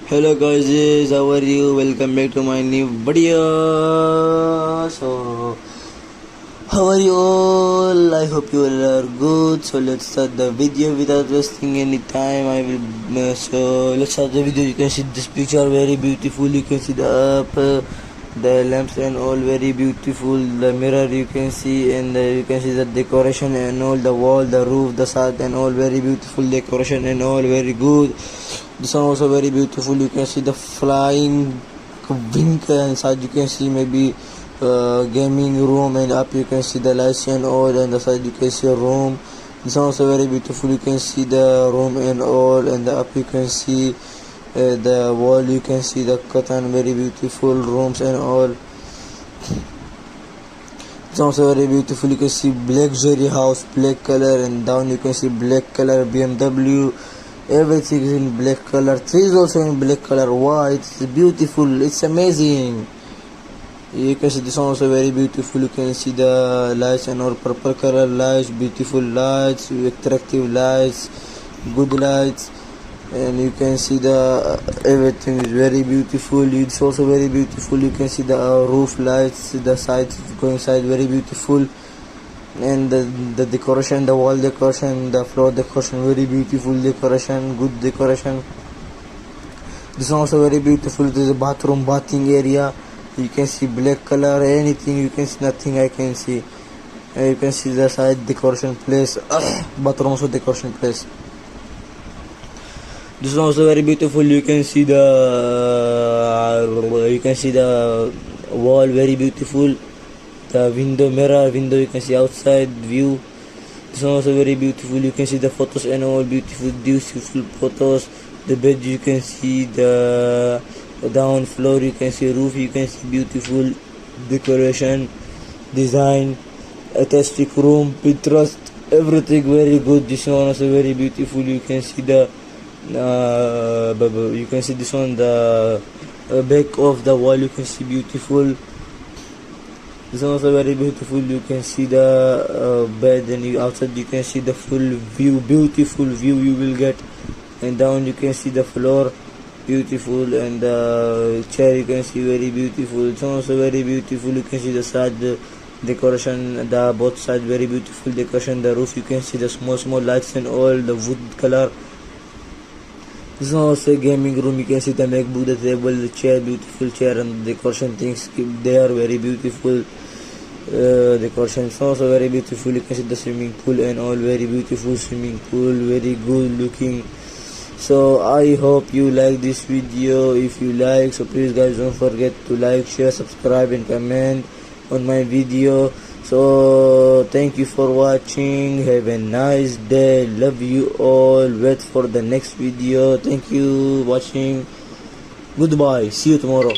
Hello guys, how are you? Welcome back to my new video. So, how are you all? I hope you all are good. So let's start the video without wasting any time. So let's start the video. You can see this picture very beautiful. You can see the up, the lamps and all very beautiful. The mirror you can see, and you can see the decoration and all, the wall, the roof, the side and all very beautiful decoration and all very good. This one also very beautiful. You can see the flying wing inside. You can see maybe gaming room, and up you can see the lights and all, and the side you can see a room. This one also very beautiful. You can see the room and all, and the up you can see the wall. You can see the curtain, very beautiful rooms and all. It's also very beautiful. You can see black luxury house, black color, and down you can see black color BMW. Everything is in black color. Tree is also in black color. Wow, it's beautiful. It's amazing. You can see this one also very beautiful. You can see the lights and all, purple color lights, beautiful lights, attractive lights, good lights, and you can see the everything is very beautiful. It's also very beautiful. You can see the roof lights, the sides going side, very beautiful. And the decoration, the wall decoration, the floor decoration, very beautiful decoration, good decoration. This one also very beautiful. It is a bathroom, bathing area. You can see black color, anything you can see, nothing I can see. You can see the side decoration place, bathroom also decoration place. This one also very beautiful. You can see the wall, very beautiful. The window, mirror window, you can see outside view. This one also very beautiful. You can see the photos and all, beautiful photos. The bed, you can see the down floor, you can see roof, you can see beautiful decoration, design, artistic room, Pinterest, everything very good. This one also very beautiful. You can see the you can see this one, the back of the wall, you can see beautiful. This one also very beautiful. You can see the bed, and outside you can see the full view, beautiful view you will get. And down you can see the floor, beautiful, and the chair you can see very beautiful. It's also very beautiful. You can see the side decoration, the both sides very beautiful decoration. The roof you can see the small lights and all, the wood color. This is also a gaming room. You can see the MacBook, the table, the chair, beautiful chair, and the decoration things they are very beautiful. Decoration is also very beautiful. You can see the swimming pool and all, very beautiful swimming pool, very good looking. So I hope you like this video. If you like, so please guys don't forget to like, share, subscribe and comment on my video. So thank you for watching. Have a nice day. Love you all. Wait for the next video. Thank you watching. Goodbye. See you tomorrow.